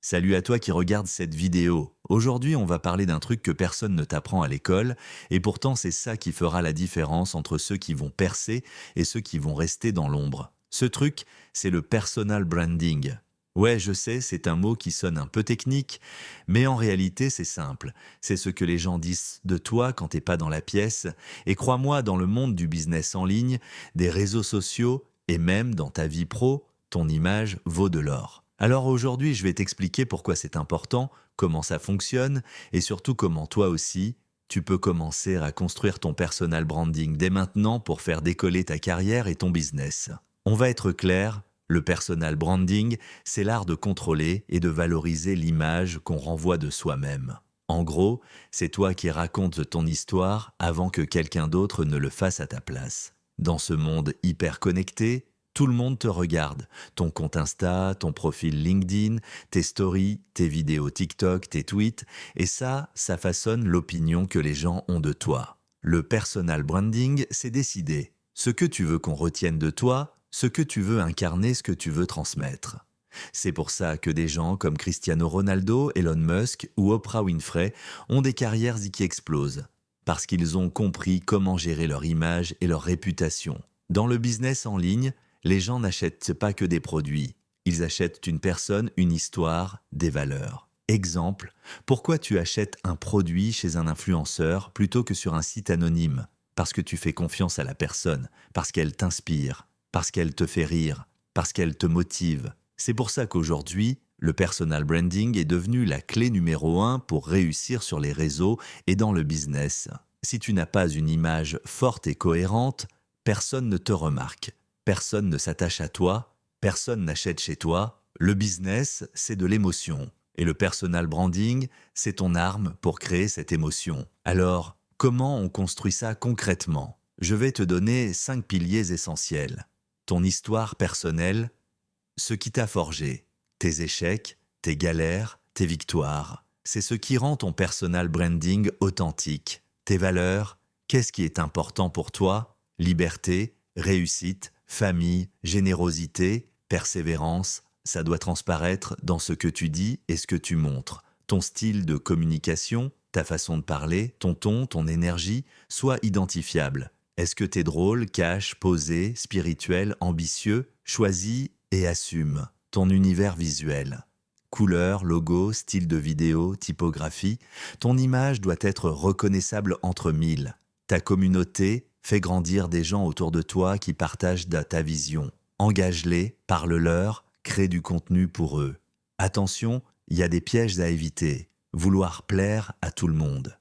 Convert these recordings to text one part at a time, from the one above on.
Salut à toi qui regarde cette vidéo. Aujourd'hui, on va parler d'un truc que personne ne t'apprend à l'école, et pourtant c'est ça qui fera la différence entre ceux qui vont percer et ceux qui vont rester dans l'ombre. Ce truc, c'est le personal branding. Ouais, je sais, c'est un mot qui sonne un peu technique, mais en réalité c'est simple. C'est ce que les gens disent de toi quand t'es pas dans la pièce, et crois-moi, dans le monde du business en ligne, des réseaux sociaux, et même dans ta vie pro, ton image vaut de l'or. Alors aujourd'hui, je vais t'expliquer pourquoi c'est important, comment ça fonctionne et surtout comment toi aussi, tu peux commencer à construire ton personal branding dès maintenant pour faire décoller ta carrière et ton business. On va être clair, le personal branding, c'est l'art de contrôler et de valoriser l'image qu'on renvoie de soi-même. En gros, c'est toi qui racontes ton histoire avant que quelqu'un d'autre ne le fasse à ta place. Dans ce monde hyper connecté, tout le monde te regarde. Ton compte Insta, ton profil LinkedIn, tes stories, tes vidéos TikTok, tes tweets, et ça façonne l'opinion que les gens ont de toi. Le personal branding, c'est décider ce que tu veux qu'on retienne de toi, ce que tu veux incarner, ce que tu veux transmettre. C'est pour ça que des gens comme Cristiano Ronaldo, Elon Musk ou Oprah Winfrey ont des carrières qui explosent, parce qu'ils ont compris comment gérer leur image et leur réputation. Dans le business en ligne, les gens n'achètent pas que des produits, ils achètent une personne, une histoire, des valeurs. Exemple, pourquoi tu achètes un produit chez un influenceur plutôt que sur un site anonyme? Parce que tu fais confiance à la personne, parce qu'elle t'inspire, parce qu'elle te fait rire, parce qu'elle te motive. C'est pour ça qu'aujourd'hui, le personal branding est devenu la clé numéro 1 pour réussir sur les réseaux et dans le business. Si tu n'as pas une image forte et cohérente, personne ne te remarque. Personne ne s'attache à toi, personne n'achète chez toi. Le business, c'est de l'émotion. Et le personal branding, c'est ton arme pour créer cette émotion. Alors, comment on construit ça concrètement? Je vais te donner 5 piliers essentiels. Ton histoire personnelle, ce qui t'a forgé, tes échecs, tes galères, tes victoires. C'est ce qui rend ton personal branding authentique. Tes valeurs, qu'est-ce qui est important pour toi? Liberté, réussite, famille, générosité, persévérance, ça doit transparaître dans ce que tu dis et ce que tu montres. Ton style de communication, ta façon de parler, ton ton, ton énergie, soient identifiables. Est-ce que t'es drôle, cash, posé, spirituel, ambitieux? Choisis et assume ton univers visuel. Couleur, logo, style de vidéo, typographie, ton image doit être reconnaissable entre mille. Ta communauté fait grandir des gens autour de toi qui partagent ta vision. Engage-les, parle-leur, crée du contenu pour eux. Attention, il y a des pièges à éviter. Vouloir plaire à tout le monde.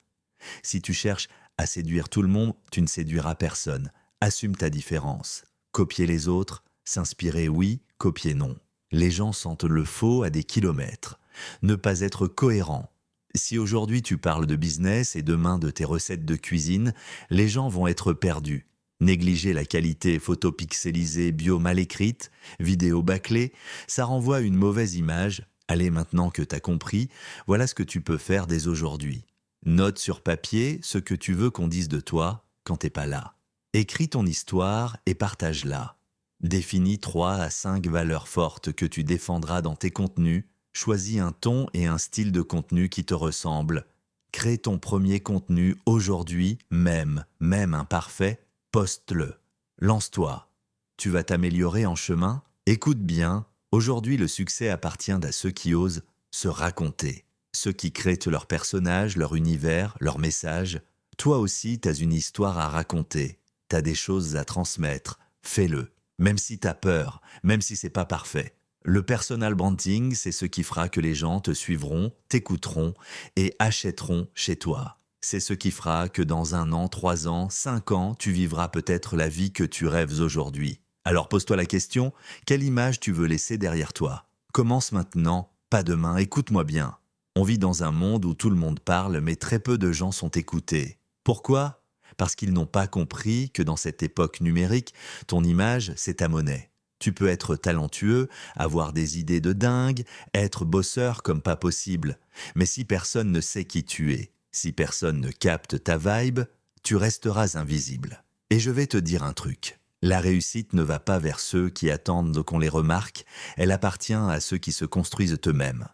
Si tu cherches à séduire tout le monde, tu ne séduiras personne. Assume ta différence. Copier les autres, s'inspirer oui, copier non. Les gens sentent le faux à des kilomètres. Ne pas être cohérent. Si aujourd'hui tu parles de business et demain de tes recettes de cuisine, les gens vont être perdus. Négliger la qualité photo pixelisée, bio mal écrite, vidéo bâclée, ça renvoie une mauvaise image. Allez, maintenant que t'as compris, voilà ce que tu peux faire dès aujourd'hui. Note sur papier ce que tu veux qu'on dise de toi quand t'es pas là. Écris ton histoire et partage-la. Définis 3 à 5 valeurs fortes que tu défendras dans tes contenus. Choisis un ton et un style de contenu qui te ressemblent. Crée ton premier contenu aujourd'hui, même imparfait, poste-le. Lance-toi. Tu vas t'améliorer en chemin? Écoute bien, aujourd'hui le succès appartient à ceux qui osent se raconter. Ceux qui créent leur personnage, leur univers, leur message. Toi aussi, t'as une histoire à raconter. T'as des choses à transmettre. Fais-le. Même si t'as peur, même si c'est pas parfait. Le personal branding, c'est ce qui fera que les gens te suivront, t'écouteront et achèteront chez toi. C'est ce qui fera que dans 1 an, 3 ans, 5 ans, tu vivras peut-être la vie que tu rêves aujourd'hui. Alors pose-toi la question, quelle image tu veux laisser derrière toi? Commence maintenant, pas demain, écoute-moi bien. On vit dans un monde où tout le monde parle, mais très peu de gens sont écoutés. Pourquoi? Parce qu'ils n'ont pas compris que dans cette époque numérique, ton image, c'est ta monnaie. Tu peux être talentueux, avoir des idées de dingue, être bosseur comme pas possible. Mais si personne ne sait qui tu es, si personne ne capte ta vibe, tu resteras invisible. Et je vais te dire un truc. La réussite ne va pas vers ceux qui attendent qu'on les remarque, elle appartient à ceux qui se construisent eux-mêmes.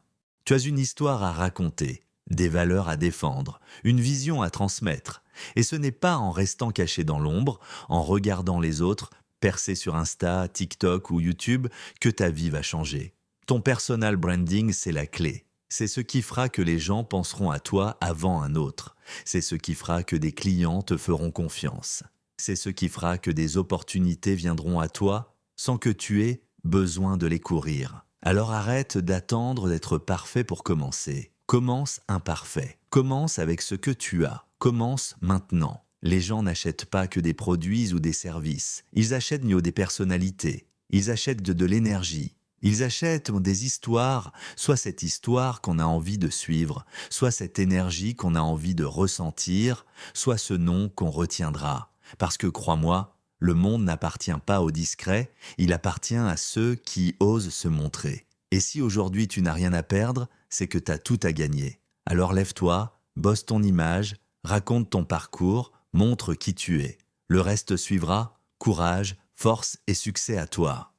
Tu as une histoire à raconter, des valeurs à défendre, une vision à transmettre. Et ce n'est pas en restant caché dans l'ombre, en regardant les autres, percer sur Insta, TikTok ou YouTube, que ta vie va changer. Ton personal branding, c'est la clé. C'est ce qui fera que les gens penseront à toi avant un autre. C'est ce qui fera que des clients te feront confiance. C'est ce qui fera que des opportunités viendront à toi sans que tu aies besoin de les courir. Alors arrête d'attendre d'être parfait pour commencer. Commence imparfait. Commence avec ce que tu as. Commence maintenant. Les gens n'achètent pas que des produits ou des services. Ils achètent des personnalités. Ils achètent de l'énergie. Ils achètent des histoires, soit cette histoire qu'on a envie de suivre, soit cette énergie qu'on a envie de ressentir, soit ce nom qu'on retiendra. Parce que crois-moi, le monde n'appartient pas aux discrets, il appartient à ceux qui osent se montrer. Et si aujourd'hui tu n'as rien à perdre, c'est que tu as tout à gagner. Alors lève-toi, bosse ton image, raconte ton parcours, montre qui tu es. Le reste suivra, courage, force et succès à toi.